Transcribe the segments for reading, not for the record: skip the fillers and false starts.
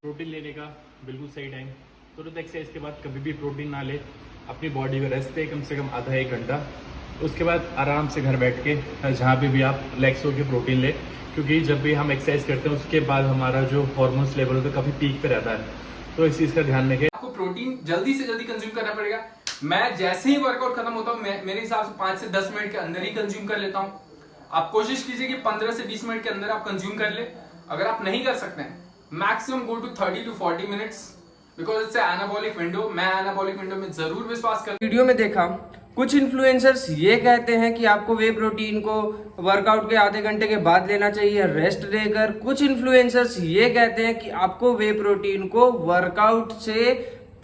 Protein लेने का बिल्कुल सही टाइम। तुरंत एक्सरसाइज के बाद कभी भी प्रोटीन ना ले, अपनी बॉडी को रेस्ट दे कम से कम आधा एक घंटा। उसके बाद आराम से घर बैठ के जहाँ पे भी आप रिलैक्स होकर प्रोटीन ले, क्योंकि जब भी हम एक्सरसाइज करते हैं उसके बाद हमारा जो हार्मोन्स लेवल होता है काफ़ी पीक पे रहता है, तो इस चीज़ का ध्यान रखें। आपको प्रोटीन जल्दी से जल्दी कंज्यूम करना पड़ेगा। मैं जैसे ही वर्कआउट खत्म होता हूँ मेरे हिसाब से 5 से 10 मिनट के अंदर ही कंज्यूम कर लेता हूँ। आप कोशिश कीजिए कि 15 से 20 मिनट के अंदर आप कंज्यूम कर ले। अगर आप नहीं कर सकते हैं, maximum go to 30 to 40 minutes, because it's anabolic window. मैं एनाबॉलिक विंडो में जरूर विश्वास करता हूं। वीडियो में देखा कुछ इन्फ्लुएंसर्स ये कहते हैं कि आपको वे प्रोटीन को वर्कआउट के आधे घंटे के बाद लेना चाहिए रेस्ट देकर। कुछ इन्फ्लुएंसर्स ये कहते हैं कि आपको वे प्रोटीन को वर्कआउट से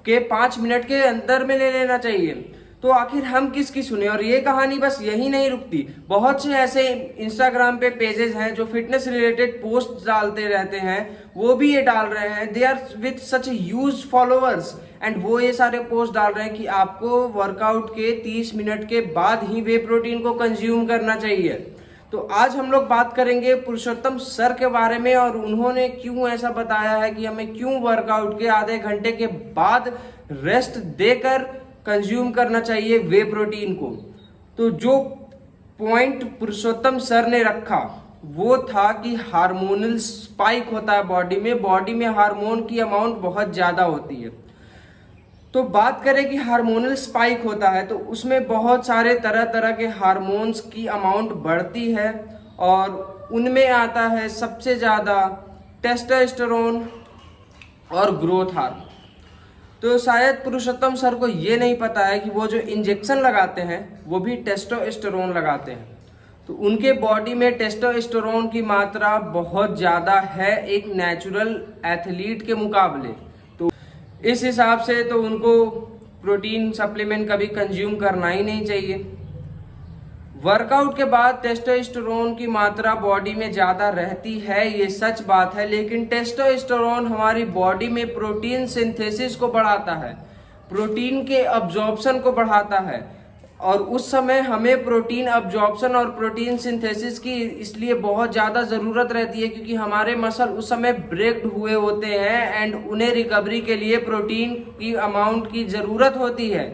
के 5 मिनट के अंदर में ले लेना चाहिए। तो आखिर हम किसकी सुने? और ये कहानी बस यही नहीं रुकती। बहुत से ऐसे इंस्टाग्राम पे पेजेस हैं जो फिटनेस रिलेटेड पोस्ट डालते रहते हैं, वो भी ये डाल रहे हैं। They are with such huge followers and वो ये सारे पोस्ट डाल रहे हैं कि आपको वर्कआउट के 30 मिनट के बाद ही वे प्रोटीन को कंज्यूम करना चाहिए। तो आज हम लोग बात करेंगे पुरुषोत्तम सर के बारे में, और उन्होंने क्यों ऐसा बताया है कि हमें क्यों वर्कआउट के आधे घंटे के बाद रेस्ट देकर कंज्यूम करना चाहिए वे प्रोटीन को। तो जो पॉइंट पुरुषोत्तम सर ने रखा वो था कि हार्मोनल स्पाइक होता है बॉडी में हार्मोन की अमाउंट बहुत ज्यादा होती है। तो बात करें कि हार्मोनल स्पाइक होता है तो उसमें बहुत सारे तरह तरह के हार्मोन्स की अमाउंट बढ़ती है, और उनमें आता है सबसे ज़्यादा टेस्टोस्टेरोन और ग्रोथ हार्मोन। तो शायद पुरुषोत्तम सर को ये नहीं पता है कि वो जो इंजेक्शन लगाते हैं वो भी टेस्टोस्टेरोन लगाते हैं। तो उनके बॉडी में टेस्टोस्टेरोन की मात्रा बहुत ज़्यादा है एक नेचुरल एथलीट के मुकाबले। तो इस हिसाब से तो उनको प्रोटीन सप्लीमेंट कभी कंज्यूम करना ही नहीं चाहिए। वर्कआउट के बाद टेस्टोस्टेरोन की मात्रा बॉडी में ज़्यादा रहती है, ये सच बात है, लेकिन टेस्टोस्टेरोन हमारी बॉडी में प्रोटीन सिंथेसिस को बढ़ाता है, प्रोटीन के अब्जॉर्प्शन को बढ़ाता है, और उस समय हमें प्रोटीन अब्जॉर्प्शन और प्रोटीन सिंथेसिस की इसलिए बहुत ज़्यादा ज़रूरत रहती है क्योंकि हमारे मसल उस समय ब्रेक्ड हुए होते हैं एंड उन्हें रिकवरी के लिए प्रोटीन की अमाउंट की ज़रूरत होती है।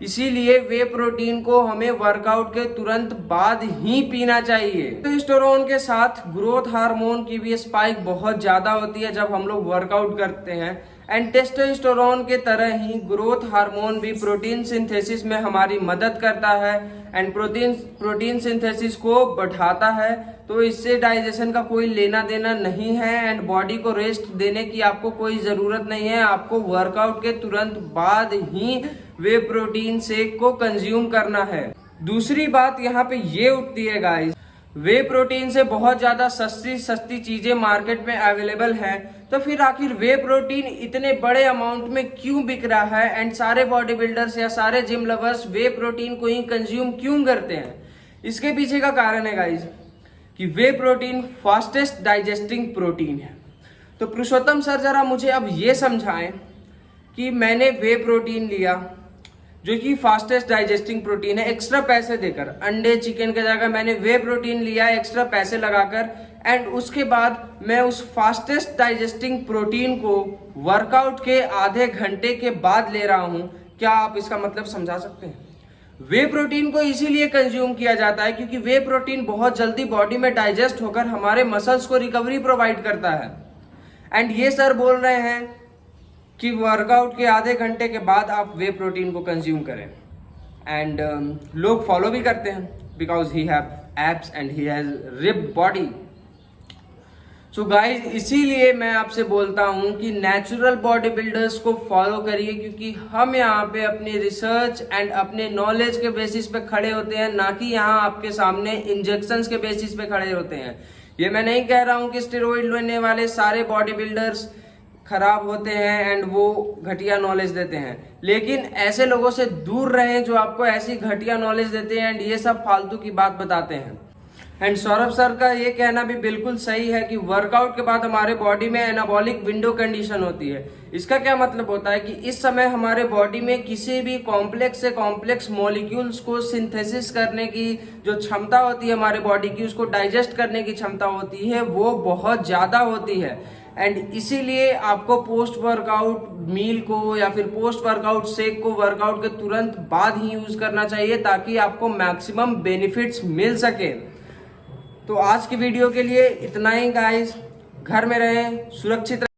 इसीलिए वे प्रोटीन को हमें वर्कआउट के तुरंत बाद ही पीना चाहिए। टेस्टोस्टेरोन के साथ ग्रोथ हार्मोन की भी स्पाइक बहुत ज़्यादा होती है जब हम लोग वर्कआउट करते हैं, एंड टेस्टोस्टेरोन के तरह ही ग्रोथ हार्मोन भी प्रोटीन सिंथेसिस में हमारी मदद करता है एंड प्रोटीन सिंथेसिस को बढ़ाता है। तो इससे डाइजेशन का कोई लेना देना नहीं है एंड बॉडी को रेस्ट देने की आपको कोई ज़रूरत नहीं है। आपको वर्कआउट के तुरंत बाद ही वे प्रोटीन शेक को कंज्यूम करना है। दूसरी बात यहाँ पे ये उठती है गाइस, वे प्रोटीन से बहुत ज़्यादा सस्ती चीज़ें मार्केट में अवेलेबल हैं, तो फिर आखिर वे प्रोटीन इतने बड़े अमाउंट में क्यों बिक रहा है एंड सारे बॉडी बिल्डर्स या सारे जिम लवर्स वे प्रोटीन को ही कंज्यूम क्यों करते हैं? इसके पीछे का कारण है गाइस कि वे प्रोटीन फास्टेस्ट डाइजेस्टिंग प्रोटीन है। तो पुरुषोत्तम सर जरा मुझे अब ये समझाएं कि मैंने वे प्रोटीन लिया जो कि फास्टेस्ट डाइजेस्टिंग प्रोटीन है एक्स्ट्रा पैसे देकर, अंडे चिकन की जगह मैंने वे प्रोटीन लिया एक्स्ट्रा पैसे लगाकर, एंड उसके बाद मैं उस फास्टेस्ट डाइजेस्टिंग प्रोटीन को वर्कआउट के आधे घंटे के बाद ले रहा हूं। क्या आप इसका मतलब समझा सकते हैं? वे प्रोटीन को इसीलिए कंज्यूम किया जाता है क्योंकि वे प्रोटीन बहुत जल्दी बॉडी में डाइजेस्ट होकर हमारे मसल्स को रिकवरी प्रोवाइड करता है। एंड ये सर बोल रहे हैं कि वर्कआउट के आधे घंटे के बाद आप वे प्रोटीन को कंज्यूम करें, एंड लोग फॉलो भी करते हैं because he have abs and he has ripped body. So guys, इसीलिए मैं आपसे बोलता हूं कि नेचुरल बॉडी बिल्डर्स को फॉलो करिए, क्योंकि हम यहाँ पे अपनी रिसर्च एंड अपने नॉलेज के बेसिस पे खड़े होते हैं, ना कि यहाँ आपके सामने इंजेक्शंस के बेसिस पे खड़े होते हैं। ये मैं नहीं कह रहा हूँ कि स्टेरॉइड लेने वाले सारे बॉडी बिल्डर्स खराब होते हैं एंड वो घटिया नॉलेज देते हैं, लेकिन ऐसे लोगों से दूर रहें जो आपको ऐसी घटिया नॉलेज देते हैं एंड ये सब फालतू की बात बताते हैं। एंड सौरभ सर का ये कहना भी बिल्कुल सही है कि वर्कआउट के बाद हमारे बॉडी में एनाबॉलिक विंडो कंडीशन होती है। इसका क्या मतलब होता है कि इस समय हमारे बॉडी में किसी भी कॉम्प्लेक्स से कॉम्प्लेक्स मॉलिक्यूल्स को सिंथेसिस करने की जो क्षमता होती है हमारे बॉडी की, उसको डाइजेस्ट करने की क्षमता होती है, वो बहुत ज्यादा होती है। एंड इसीलिए आपको पोस्ट वर्कआउट मील को या फिर पोस्ट वर्कआउट शेक को वर्कआउट के तुरंत बाद ही यूज करना चाहिए, ताकि आपको मैक्सिमम बेनिफिट्स मिल सके। तो आज की वीडियो के लिए इतना ही गाइस। घर में रहें, सुरक्षित रहें।